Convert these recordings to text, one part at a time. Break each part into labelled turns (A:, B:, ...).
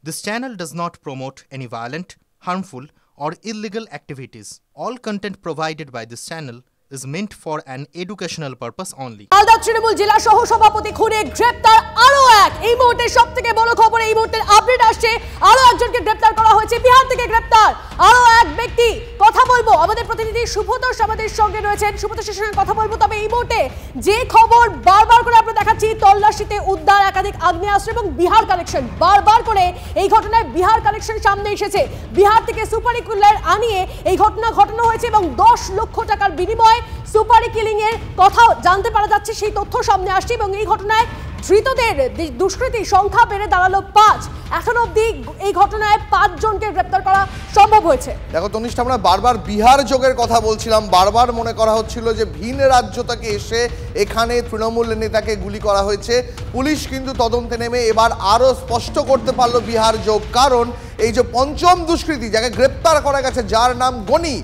A: This channel does not promote any violent, harmful, or illegal activities. All content provided by this channel is meant for an educational purpose only.
B: Malda Trinamool জেলা সহ সভাপতি খুনে গ্রেপ্তার আরো এক। এই মুহূর্তে সবথেকে বড় খবর, এই মুহূর্তে আপডেট আসছে, আরো একজনকে গ্রেপ্তার করা হয়েছে, বিহার থেকে গ্রেপ্তার আরো এক ব্যক্তি। কথা বলবো, আমাদের প্রতিনিধি সুব্রতোষ আমাদের সঙ্গে রয়েছেন, সুব্রতোষের সঙ্গে কথা বলবো। তবে এই মুহূর্তে যে খবর বারবার করে আমরা দেখাচ্ছি, তল্লাশিতে উদ্ধার একাধিক আগ্নেয়াস্ত্র এবং বিহার কালেকশন। বারবার করে এই ঘটনায় বিহার কালেকশন সামনে এসেছে। বিহার থেকে সুপারি কুলার আনিয়ে এই ঘটনা ঘটানো হয়েছে এবং 10 লক্ষ টাকার বিনিময়ে সুপারি কিলিং এর কথা জানতে পারা যাচ্ছে, সেই তথ্য সামনে আসছে। এবং এই ঘটনায় ধৃতদের দুষ্কৃতী সংখ্যা বেড়ে দাঁড়ালো 5। এখন অবধি এই ঘটনায় 5 জনকে গ্রেপ্তার করা সম্ভব হয়েছে।
C: দেখো তনিষ্ঠা, আমরা বারবার বিহার যোগের কথা বলছিলাম, বারবার মনে করা হচ্ছিল যে ভিন রাজ্য থেকে এসে এখানে তৃণমূল নেতাকে গুলি করা হয়েছে। পুলিশ কিন্তু তদন্তে নেমে এবার আরও স্পষ্ট করতে পারলো বিহার যোগ, কারণ এই যে পঞ্চম দুষ্কৃতী যাকে গ্রেপ্তার করা গেছে, যার নাম গনি,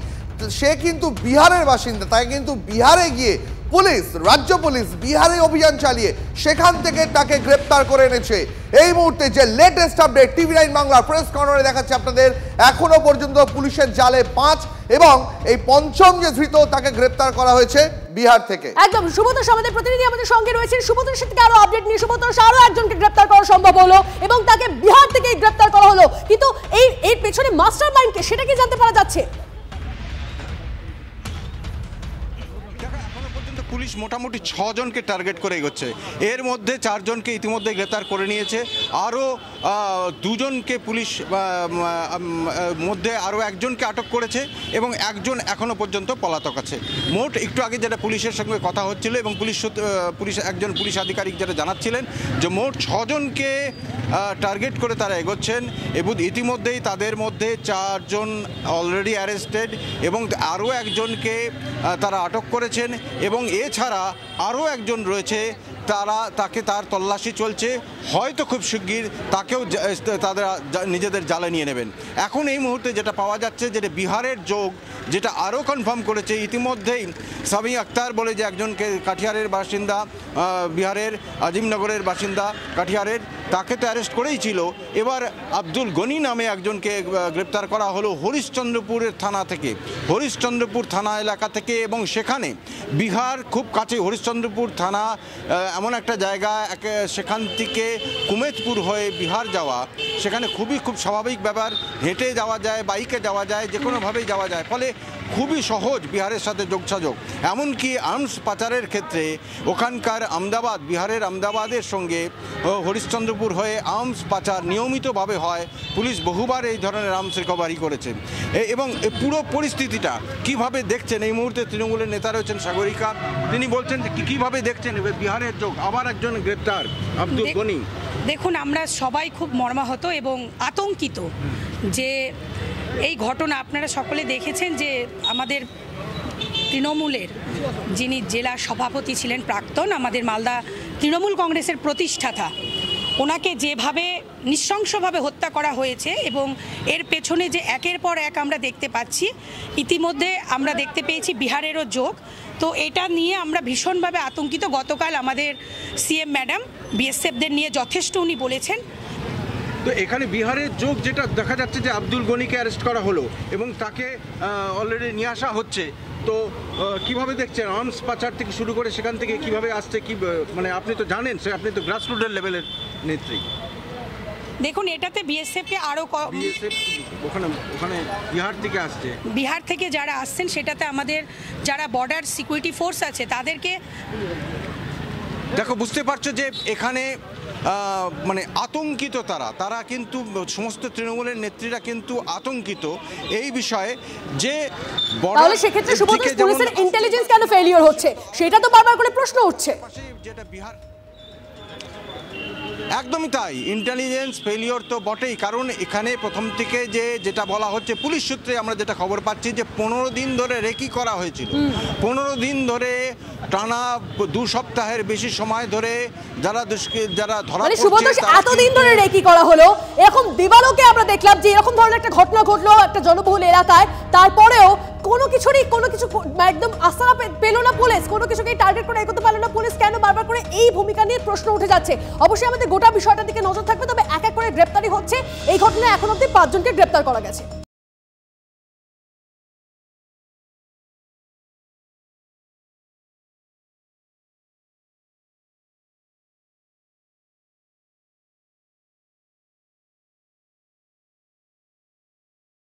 C: সে কিন্তু বিহারের বাসিন্দা। তাই কিন্তু বিহারে গিয়ে পুলিশ, রাজ্য পুলিশ বিহারে অভিযান চালিয়ে সেখান থেকে তাকে গ্রেপ্তার করে এনেছে। এই মুহূর্তে যে latest update TV9 Bangla press কর্নারে দেখাচ্ছে আপনাদের, এখনো পর্যন্ত পুলিশের জালে 5 এবং এই পঞ্চম যে ধৃত তাকে গ্রেপ্তার করা হয়েছে বিহার থেকে।
B: একদম সুব্রতোষ আমাদের প্রতিনিধি আমাদের সঙ্গে রয়েছেন, সুব্রতোষ থেকে আরো আপডেট নিয়ে। সুব্রতোষ, আরো একজনকে গ্রেপ্তার করা সম্ভব হলো এবং তাকে বিহার থেকে গ্রেপ্তার করা হলো, কিন্তু এর পেছনে মাস্টার মাইন্ডকে সেটা কি জানতে পারা যাচ্ছে?
D: পুলিশ মোটামুটি 6 জনকে টার্গেট করে এগোচ্ছে। এর মধ্যে 4 জনকে ইতিমধ্যে গ্রেপ্তার করে নিয়েছে। আরও 2 জনকে পুলিশ মধ্যে আরও 1 জনকে আটক করেছে এবং 1 জন এখনও পর্যন্ত পলাতক আছে। মোট একটু আগে যেটা পুলিশের সঙ্গে কথা হচ্ছিল এবং একজন পুলিশ আধিকারিক যেটা জানাচ্ছিলেন যে মোট 6 জনকে টার্গেট করে তারা এগোচ্ছেন এবং ইতিমধ্যেই তাদের মধ্যে 4 জন অলরেডি অ্যারেস্টেড এবং আরও 1 জনকে তারা আটক করেছেন এবং এছাড়া আরও 1 জন রয়েছে, তার তল্লাশি চলছে। হয়তো খুব শিগগির তাকেও তাদের নিজেদের জালে নিয়ে নেবেন। এখন এই মুহূর্তে যেটা পাওয়া যাচ্ছে যে বিহারের যোগ যেটা আরও কনফার্ম করেছে ইতিমধ্যেই, সামি আক্তার বলে যে একজনকে কাঠিয়ারের বাসিন্দা, বিহারের আজিমনগরের বাসিন্দা কাঠিয়ারের, তাকে তো অ্যারেস্ট করেই ছিল। এবার আব্দুল গনি নামে একজনকে গ্রেপ্তার করা হলো হরিশ্চন্দ্রপুরের থানা থেকে, হরিশ্চন্দ্রপুর থানা এলাকা থেকে। এবং সেখানে বিহার খুব কাছে, হরিশ্চন্দ্রপুর থানা এমন একটা জায়গা, সেখান থেকে কুমেতপুর হয়ে বিহার যাওয়া সেখানে খুব স্বাভাবিক ব্যাপার। হেঁটে যাওয়া যায়, বাইকে যাওয়া যায়, যে কোনোভাবেই যাওয়া যায়, ফলে খুবই সহজ বিহারের সাথে যোগসাযোগ। এমনকি আর্মস পাচারের ক্ষেত্রে ওখানকার আহমেদাবাদ, বিহারের আহমেদাবাদের সঙ্গে হরিশ্চন্দ্রপুর হয়ে আর্মস পাচার নিয়মিতভাবে হয়। পুলিশ বহুবার এই ধরনের আর্মস রিকভারি করেছে। এবং পুরো পরিস্থিতিটা কিভাবে দেখছেন এই মুহূর্তে তৃণমূলের নেতা রয়েছেন সাগরিকা, তিনি বলছেন যে কীভাবে দেখছেন বিহারের যোগ, আবার একজন গ্রেপ্তার আব্দুল গনি।
E: দেখুন, আমরা সবাই খুব মর্মাহত এবং আতঙ্কিত যে এই ঘটনা। আপনারা সকলে দেখেছেন যে আমাদের তৃণমূলের যিনি জেলা সভাপতি ছিলেন প্রাক্তন, আমাদের মালদা তৃণমূল কংগ্রেসের প্রতিষ্ঠাতা, ওনাকে যেভাবে নৃশংসভাবে হত্যা করা হয়েছে এবং এর পেছনে যে একের পর এক আমরা দেখতে পাচ্ছি, ইতিমধ্যে আমরা দেখতে পেয়েছি বিহারেরও যোগ। তো এটা নিয়ে আমরা ভীষণভাবে আতঙ্কিত। গতকাল আমাদের CM ম্যাডাম BSFদের নিয়ে যথেষ্ট উনি বলেছেন।
D: তো এখানে বিহারের যোগ যেটা দেখা যাচ্ছে যে আব্দুল গনিকে অ্যারেস্ট করা হলো এবং তাকে অলরেডি নিয়ে আসা হচ্ছে। তো কিভাবে দেখছেন আর্মস পাচার থেকে শুরু করে সেখান থেকে কিভাবে আসছে, কি মানে আপনি তো জানেন, আপনি তো গ্রাসরুটের লেভেলের নেত্রী।
E: দেখুন, এটাতে BSFকে আরও
D: ওখানে বিহার থেকে আসছে,
E: বিহার থেকে যারা আসছেন সেটাতে আমাদের যারা বর্ডার সিকিউরিটি ফোর্স আছে তাদেরকে
D: দেখো, বুঝতে পারছো যে এখানে মানে আতঙ্কিত তারা কিন্তু সমস্ত তৃণমূলের নেত্রীরা কিন্তু আতঙ্কিত এই বিষয়ে যে
B: তাহলে সেক্ষেত্রে পুলিশের ইন্টেলিজেন্স কেন ফেলিওর হচ্ছে সেটা তো বারবার করে প্রশ্ন উঠছে।
D: যেটা বিহার, একদমই তাই, ইন্টেলিজেন্স ফেলিওর তো বটেই। কারণ এখানে প্রথম থেকে যেটা বলা হচ্ছে, পুলিশ সূত্রে আমরা যেটা খবর পাচ্ছি যে 15 দিন ধরে রেকি করা হয়েছিল। 15 দিন ধরে টানা 2 সপ্তাহের বেশি সময় ধরে যারা ধরা পড়ছে,
B: এতদিন ধরে রেকি করা হলো। এরকম দিবালোকে আমরা দেখলাম যে এরকম ধরনের একটা ঘটনা ঘটলো একটা জনবহুল এলাকায়, তারপরেও কোনো কিছু একদম আস্থা পেল না পুলিশ, কোনো কিছুকে টার্গেট করে এগোতে পারলো না পুলিশ, কেন বারবার করে এই ভূমিকা নিয়ে প্রশ্ন উঠে যাচ্ছে। অবশ্যই আমাদের গোটা বিষয়টার দিকে নজর থাকবে, তবে এক এক করে গ্রেপ্তারি হচ্ছে। এই ঘটনায় এখন অবধি 5 জনকে গ্রেপ্তার করা গেছে।